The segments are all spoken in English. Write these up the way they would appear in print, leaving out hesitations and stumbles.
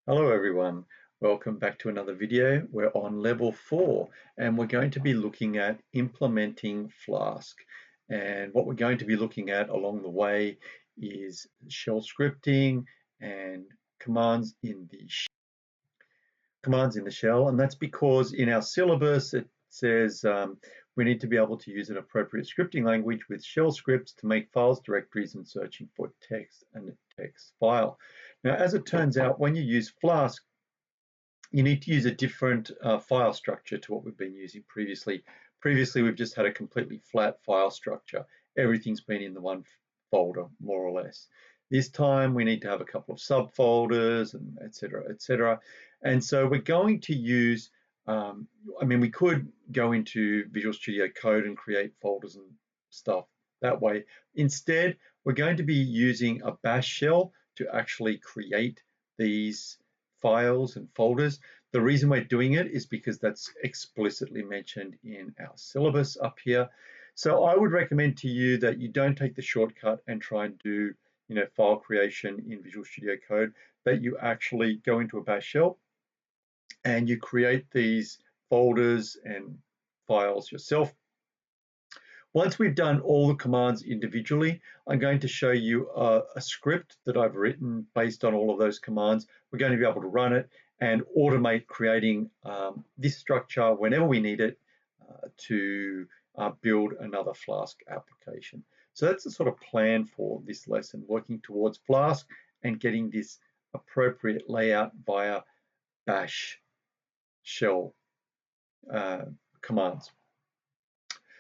Hello everyone, welcome back to another video. We're on level 4 and we're going to be looking at implementing Flask. And what we're going to be looking at along the way is shell scripting and commands in the shell. And that's because in our syllabus it says we need to be able to use an appropriate scripting language with shell scripts to make files, directories, and searching for text and a text file. Now, as it turns out, when you use Flask, you need to use a different file structure to what we've been using previously. Previously, we've just had a completely flat file structure. Everything's been in the one folder, more or less. This time, we need to have a couple of subfolders, and et cetera, et cetera. And so we're going to use, we could go into Visual Studio Code and create folders and stuff that way. Instead, we're going to be using a bash shell to actually create these files and folders. The reason we're doing it is because that's explicitly mentioned in our syllabus up here. So I would recommend to you that you don't take the shortcut and try and do file creation in Visual Studio Code, that you actually go into a bash shell and you create these folders and files yourself. Once we've done all the commands individually, I'm going to show you a script that I've written based on all of those commands. We're going to be able to run it and automate creating this structure whenever we need it to build another Flask application. So that's the sort of plan for this lesson, working towards Flask and getting this appropriate layout via bash shell commands.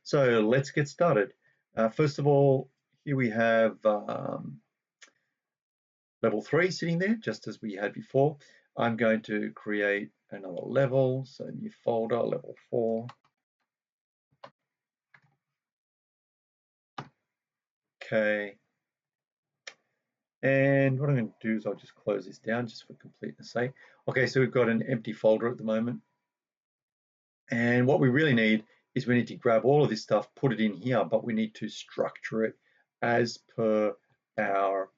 So let's get started. First of all, here we have level 3 sitting there, just as we had before. I'm going to create another level, so new folder, level 4. Okay. And what I'm going to do is I'll just close this down just for completeness sake. Okay, so we've got an empty folder at the moment. And what we really need is we need to grab all of this stuff, put it in here, but we need to structure it as per our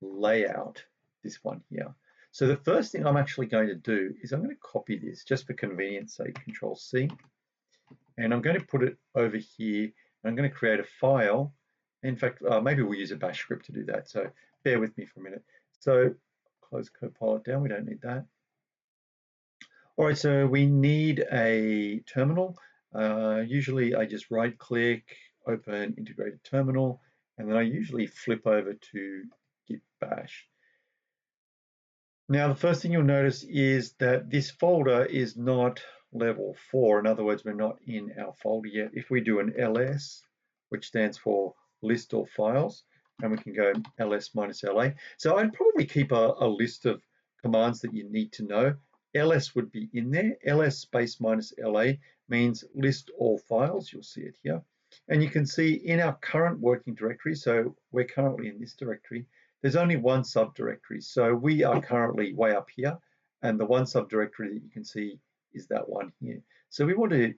layout, this one here. So the first thing I'm actually going to do is I'm going to copy this just for convenience sake, Control C, and I'm going to put it over here. I'm going to create a file. In fact, maybe we'll use a bash script to do that. So bear with me for a minute. So close Copilot down. We don't need that. All right, so we need a terminal. Usually I just right click, open integrated terminal, and then I usually flip over to git bash. Now, the first thing you'll notice is that this folder is not level 4. In other words, we're not in our folder yet. If we do an ls, which stands for list all files, and we can go ls-la. So I'd probably keep a list of commands that you need to know. ls would be in there. ls space -la means list all files. You'll see it here. And you can see in our current working directory, so we're currently in this directory, there's only one subdirectory. So we are currently way up here, and the one subdirectory that you can see is that one here. So we want to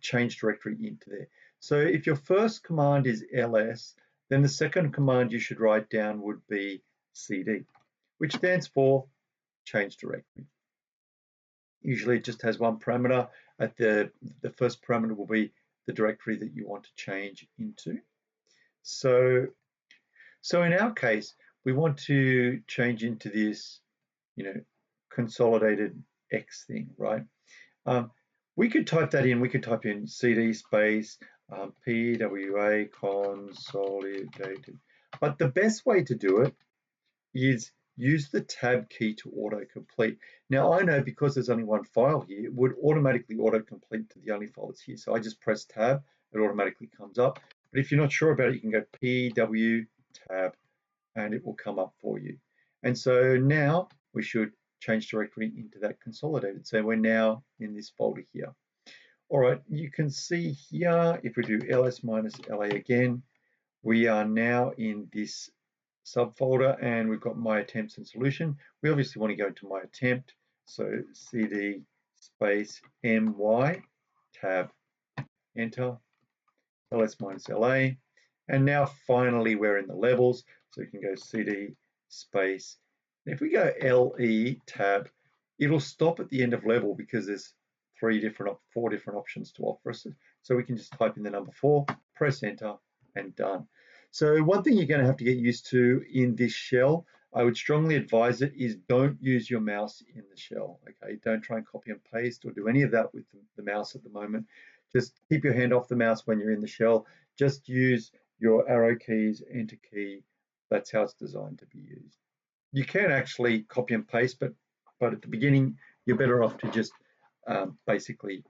change directory into there. So if your first command is ls, then the second command you should write down would be cd, which stands for change directory. Usually it just has one parameter. At the first parameter will be the directory that you want to change into. So in our case, we want to change into this, consolidated X thing, right? We could type that in. We could type in cd space PWA consolidated. But the best way to do it is use the tab key to autocomplete. Now I know because there's only one file here, it would automatically autocomplete to the only file that's here. So I just press tab, it automatically comes up. But if you're not sure about it, you can go PW tab and it will come up for you. And so now we should change directory into that consolidated. So we're now in this folder here. All right, you can see here, if we do ls-la again, we are now in this subfolder and we've got my attempts and solution. We obviously want to go to my attempt. So cd space my tab, enter, ls-la. And now finally we're in the levels. So you can go cd space If we go LE tab, it'll stop at the end of level because there's four different options to offer us. So we can just type in the number 4, press enter, and done. So one thing you're going to have to get used to in this shell, I would strongly advise it, is don't use your mouse in the shell. Okay, don't try and copy and paste or do any of that with the mouse at the moment. Just keep your hand off the mouse when you're in the shell. Just use your arrow keys, enter key. That's how it's designed to be used. You can actually copy and paste, but at the beginning, you're better off to just basically,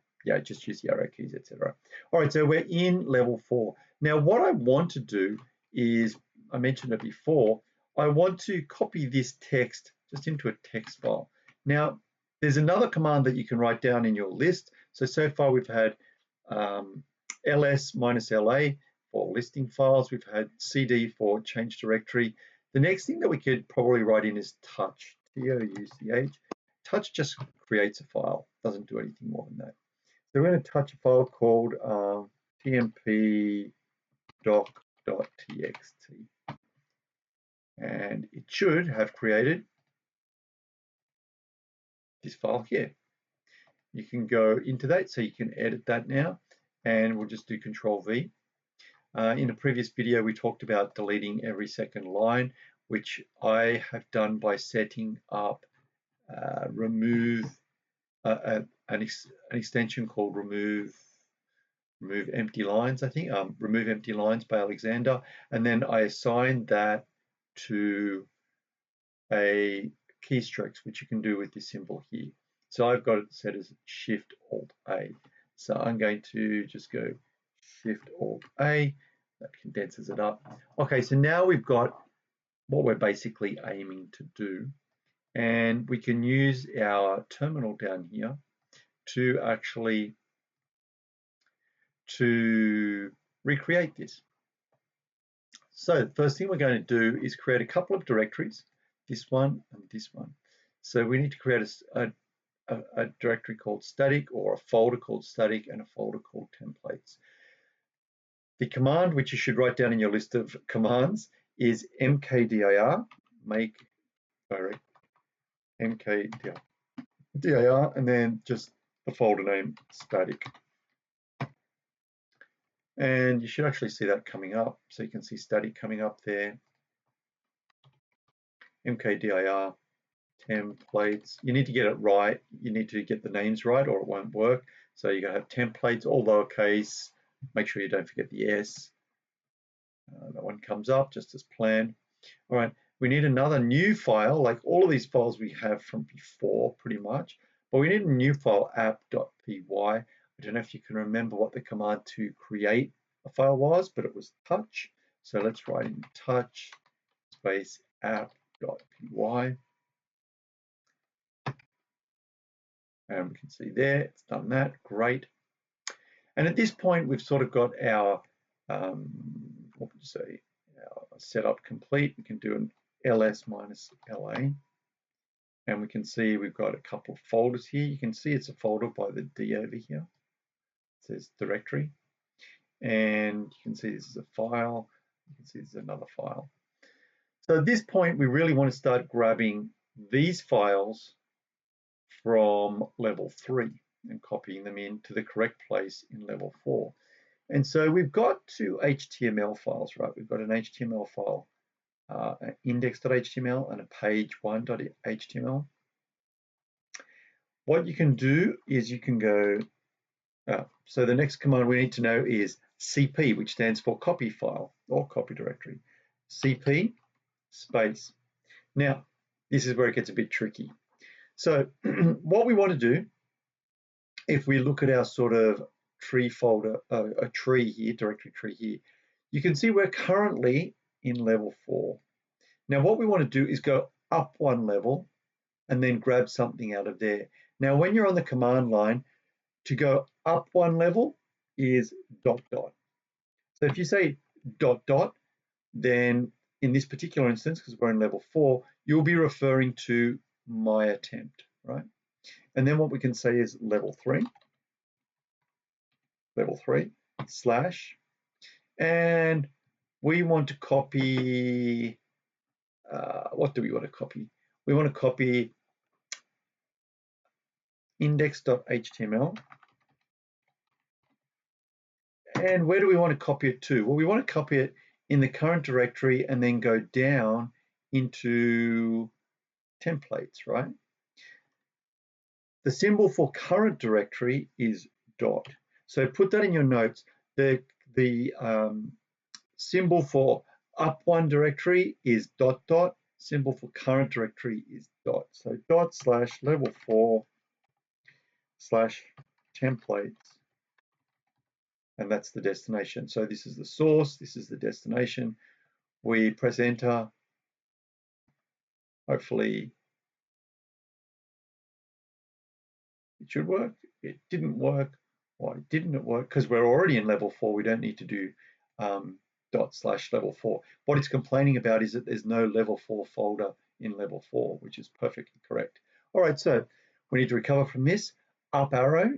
just use the arrow keys, etc. All right, so we're in level 4. Now, what I want to do is, I mentioned it before, I want to copy this text just into a text file. Now, there's another command that you can write down in your list. So far we've had ls-la for listing files. We've had cd for change directory. The next thing that we could probably write in is touch, T-O-U-C-H. Touch just creates a file, doesn't do anything more than that. So we're going to touch a file called tmp doc.txt. And it should have created this file here. You can go into that, so you can edit that now, and we'll just do Control V. In a previous video, we talked about deleting every second line, which I have done by setting up remove an extension called remove empty lines, I think, remove empty lines by Alexander, and then I assign that to a keystroke, which you can do with this symbol here. So I've got it set as Shift Alt A. So I'm going to just go Shift Alt A. That condenses it up. Okay, so now we've got what we're basically aiming to do. And we can use our terminal down here to actually recreate this. So the first thing we're going to do is create a couple of directories, this one and this one. So we need to create a directory called static, or a folder called static, and a folder called templates. The command, which you should write down in your list of commands, is mkdir, make direct, mkdir, and then just the folder name static. And you should actually see that coming up. So you can see static coming up there. mkdir, templates. You need to get it right. You need to get the names right or it won't work. So you're going to have templates, all lowercase. Make sure you don't forget the S. That one comes up just as planned. All right, we need another new file, like all of these files we have from before pretty much, but we need a new file, app.py. I don't know if you can remember what the command to create a file was, but it was touch. So let's write in touch space app.py. And we can see there, it's done that, great. And at this point, we've sort of got our, what would you say, our setup complete. We can do an ls-la. And we can see we've got a couple of folders here. You can see it's a folder by the D over here. It says directory. And you can see this is a file. You can see this is another file. So at this point, we really want to start grabbing these files from level 3 and copying them into the correct place in level 4. And so we've got two HTML files, right? We've got an HTML file, an index.html and a page1.html. What you can do is you can go, so the next command we need to know is cp, which stands for copy file or copy directory. cp space. Now, this is where it gets a bit tricky. So what we want to do, if we look at our sort of tree folder, a tree here, directory tree here, you can see we're currently in level 4. Now what we want to do is go up one level and then grab something out of there. Now when you're on the command line, to go up one level is ... So if you say ... then in this particular instance, because we're in level 4, you'll be referring to my attempt, right? And then what we can say is level 3 slash, and we want to copy, what do we want to copy? we want to copy index.html. And where do we want to copy it to? Well, we want to copy it in the current directory and then go down into templates, right? The symbol for current directory is dot. So put that in your notes. The symbol for up one directory is dot dot. Symbol for current directory is dot. So dot slash level4 slash templates. And that's the destination. So this is the source, this is the destination. We press enter. Hopefully it should work. It didn't work. Why didn't it work? Because we're already in level 4. We don't need to do dot slash level 4. What it's complaining about is that there's no level 4 folder in level 4, which is perfectly correct. All right, so we need to recover from this. Up arrow,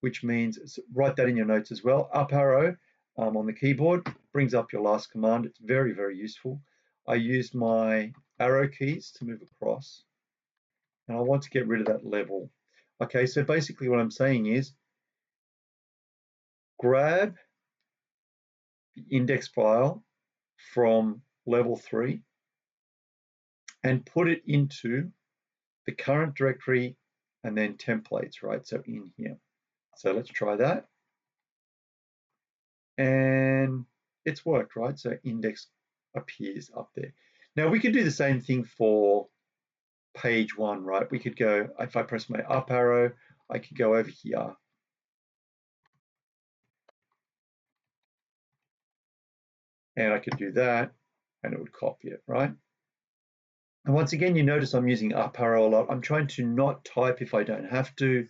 which means, write that in your notes as well. Up arrow on the keyboard brings up your last command. It's very, very useful. I used my arrow keys to move across, and I want to get rid of that level. Okay, so basically what I'm saying is grab the index file from level 3 and put it into the current directory and then templates, right? So in here. So let's try that. And it's worked, right? So index appears up there. Now we could do the same thing for page 1, right? We could go, if I press my up arrow, I could go over here. And I could do that and it would copy it, right? And once again, you notice I'm using up arrow a lot. I'm trying to not type if I don't have to,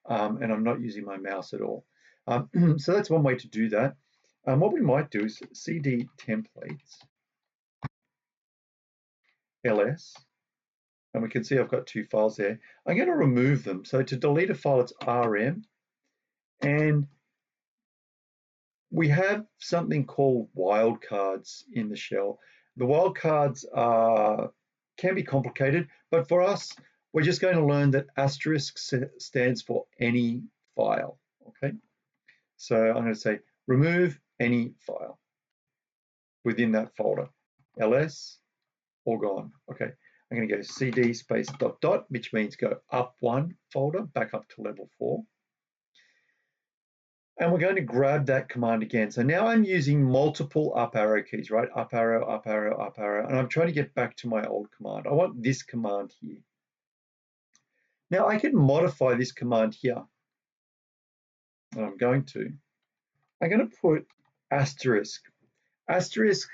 and I'm not using my mouse at all. So that's one way to do that. What we might do is cd templates ls, and we can see I've got 2 files there. I'm going to remove them. So to delete a file, it's rm, and we have something called wildcards in the shell. The wildcards can be complicated, but for us, we're just going to learn that asterisk stands for any file, okay? So I'm going to say remove any file within that folder, ls, all gone, okay? I'm going to go cd space dot dot, which means go up 1 folder, back up to level 4. And we're going to grab that command again. So now I'm using multiple up arrow keys, right? Up arrow, up arrow, up arrow. And I'm trying to get back to my old command. I want this command here. Now I can modify this command here. And I'm going to put asterisk. Asterisk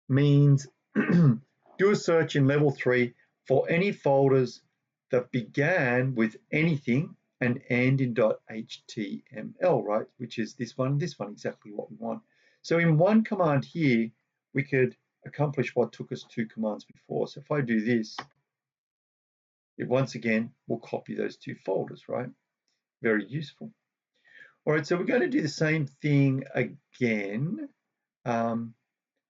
means do a search in level 3 for any folders that began with anything and end in .html, right? Which is this one, exactly what we want. So in one command here, we could accomplish what took us 2 commands before. So if I do this, it once again will copy those 2 folders, right? Very useful. All right, so we're going to do the same thing again.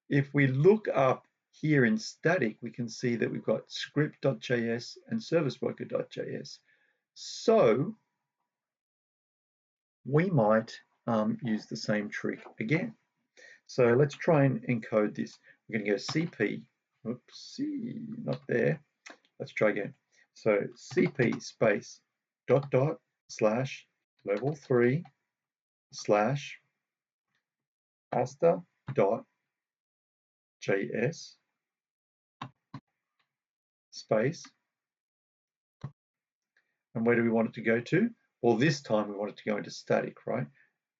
If we look up here in static, we can see that we've got script.js and serviceworker.js. So we might use the same trick again. So let's try and encode this. We're going to go cp, oopsie, not there. Let's try again. So cp space dot dot slash level 3 slash asta dot js space. And where do we want it to go to? Well, this time we want it to go into static, right?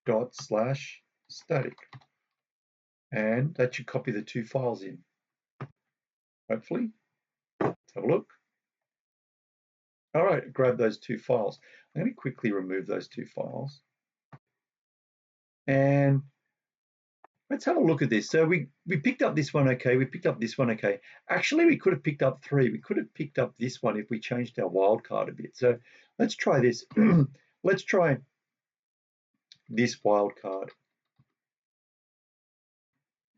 Dot slash static. And that should copy the 2 files in. Hopefully. Let's have a look. All right, grab those 2 files. I'm going to quickly remove those 2 files. And let's have a look at this. So we picked up this one okay, we picked up this one okay. Actually, we could have picked up 3. We could have picked up this one if we changed our wildcard a bit. So let's try this. Let's try this wildcard.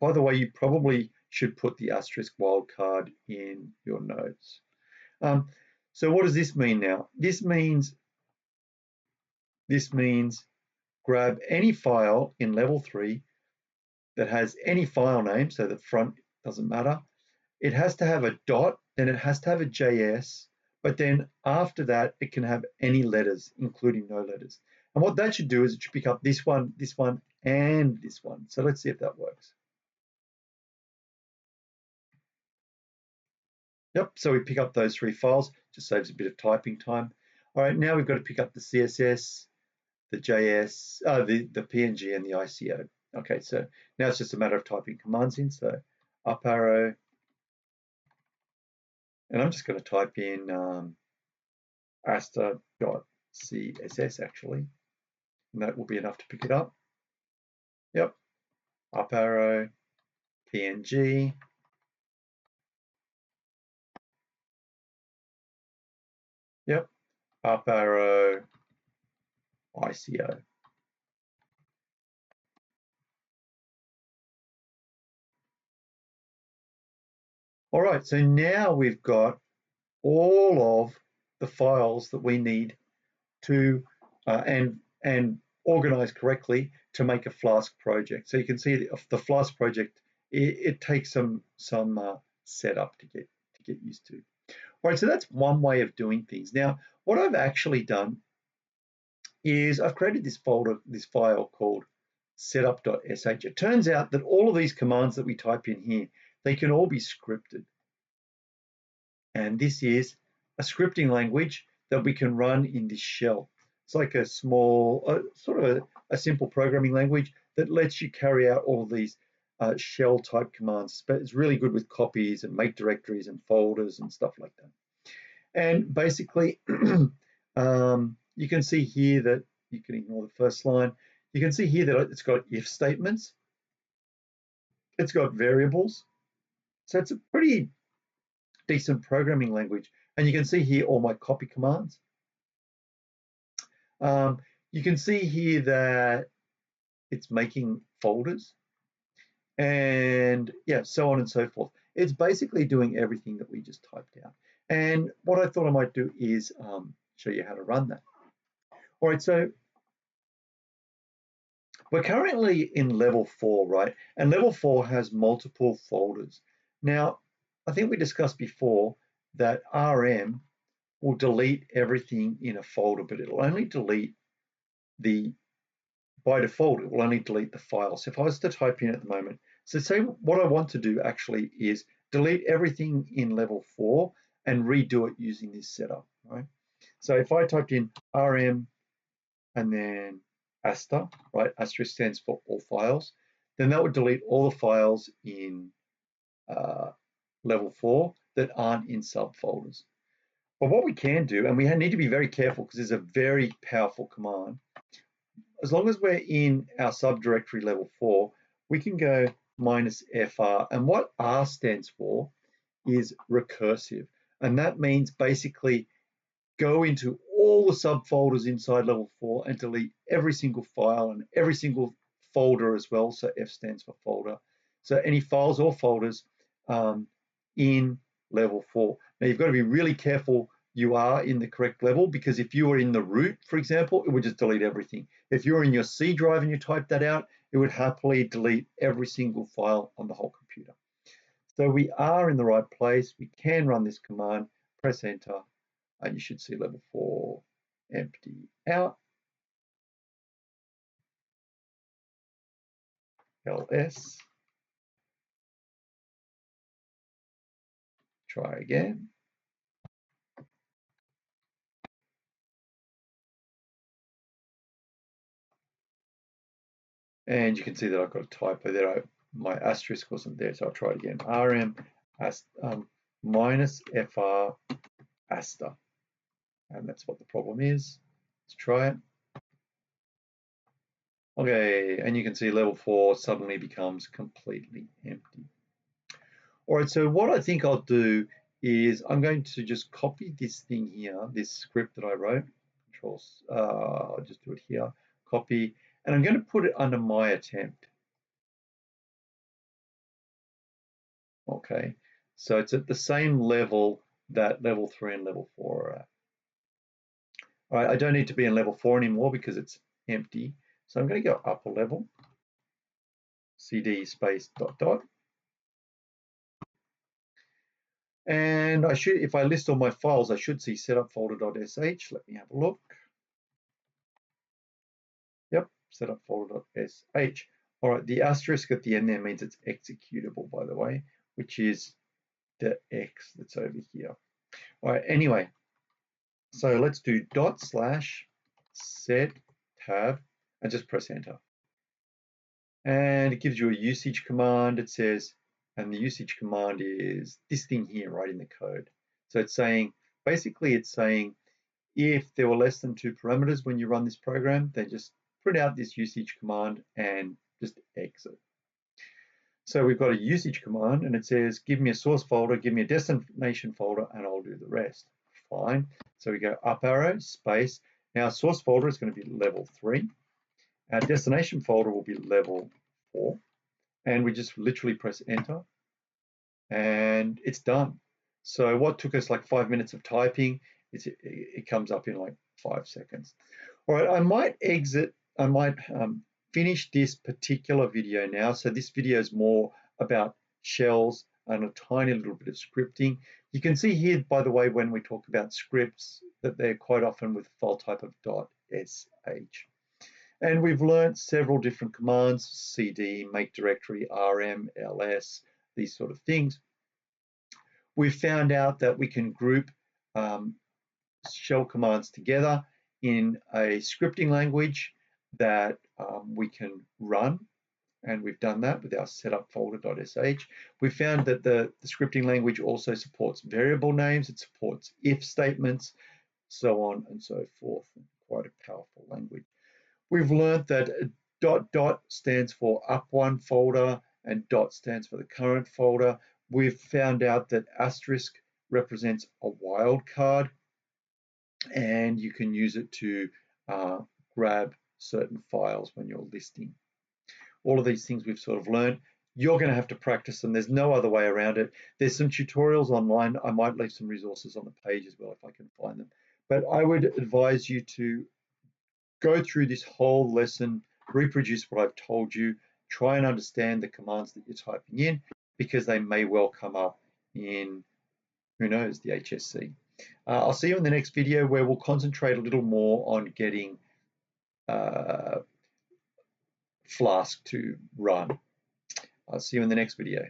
By the way, you probably should put the asterisk wildcard in your notes. So what does this mean now? This means grab any file in level 3 that has any file name, so the front doesn't matter. It has to have a dot, then it has to have a JS, but then after that, it can have any letters, including no letters. And what that should do is it should pick up this one, and this one. So let's see if that works. Yep, so we pick up those 3 files, just saves a bit of typing time. All right, now we've got to pick up the CSS, the JS, the PNG and the ICO. Okay, so now it's just a matter of typing commands in. So up arrow, and I'm just going to type in asta.css actually, and that will be enough to pick it up. Yep, up arrow, PNG. Yep, up arrow, ICO. All right, so now we've got all of the files that we need to and organize correctly to make a Flask project. So you can see the Flask project, it takes some setup to get used to. All right, so that's one way of doing things. Now, what I've actually done is I've created this file called setup.sh. It turns out that all of these commands that we type in here, they can all be scripted. And this is a scripting language that we can run in this shell. It's like a small, sort of a simple programming language that lets you carry out all these shell type commands, but it's really good with copies and make directories and folders and stuff like that. And basically, you can see here that you can ignore the first line. You can see here that it's got if statements. It's got variables. So it's a pretty decent programming language. And you can see here all my copy commands. You can see here that it's making folders and yeah, so on and so forth. It's basically doing everything that we just typed out. And what I thought I might do is show you how to run that. All right, so we're currently in level 4, right? And level 4 has multiple folders. Now, I think we discussed before that RM will delete everything in a folder, but it'll only delete by default, it will only delete the file. So if I was to type in at the moment, so say what I want to do actually is delete everything in level 4 and redo it using this setup, right? So if I typed in RM and then asta, right? Asterisk stands for all files. Then that would delete all the files in level 4 that aren't in subfolders. But what we can do, and we need to be very careful because it's a very powerful command, as long as we're in our subdirectory level 4, we can go -fr, and what R stands for is recursive, and that means basically go into all the subfolders inside level 4 and delete every single file and every single folder as well. So F stands for folder. So any files or folders in level 4. Now you've got to be really careful you are in the correct level, because if you were in the root, for example, it would just delete everything. If you're in your C drive and you type that out, it would happily delete every single file on the whole computer. So we are in the right place. We can run this command, press enter, and you should see level 4 empty out. ls. Try again. And you can see that I've got a typo there. My asterisk wasn't there, so I'll try it again. RM -fr asta. And that's what the problem is. Let's try it. Okay, and you can see level 4 suddenly becomes completely empty. All right, so what I think I'll do is I'm going to just copy this thing here, this script that I wrote. I'll just do it here, copy, and I'm going to put it under my attempt. Okay, so it's at the same level that level 3 and level 4 are at. All right, I don't need to be in level 4 anymore because it's empty. So I'm going to go up a level, cd space ... And I should, if I list all my files, I should see setupfolder.sh. Let me have a look. Yep, setupfolder.sh. All right, the asterisk at the end there means it's executable, by the way, which is the X that's over here. All right, anyway, so let's do /set tab and just press enter. And it gives you a usage command. It says, and the usage command is this thing here right in the code. So it's saying, basically it's saying, if there were less than 2 parameters when you run this program, then just print out this usage command and just exit. So we've got a usage command and it says, give me a source folder, give me a destination folder, and I'll do the rest. Fine. So we go up arrow, space. Now our source folder is going to be level 3. Our destination folder will be level 4. And we just literally press enter and it's done. So what took us like 5 minutes of typing, it comes up in like 5 seconds. All right, I might finish this particular video now. So this video is more about shells and a tiny little bit of scripting. You can see here, by the way, when we talk about scripts, that they're quite often with file type of .sh. And we've learned several different commands, cd, make directory, rm, ls, these sort of things. We've found out that we can group shell commands together in a scripting language that we can run, and we've done that with our setupfolder.sh. We found that the scripting language also supports variable names, it supports if statements, so on and so forth. Quite a powerful language. We've learned that ... stands for up one folder and dot stands for the current folder. We've found out that asterisk represents a wildcard, and you can use it to grab certain files when you're listing. All of these things we've sort of learned. You're going to have to practice them. There's no other way around it. There's some tutorials online. I might leave some resources on the page as well if I can find them. But I would advise you to go through this whole lesson, reproduce what I've told you, try and understand the commands that you're typing in, because they may well come up in, who knows, the HSC. I'll see you in the next video where we'll concentrate a little more on getting Flask to run. I'll see you in the next video.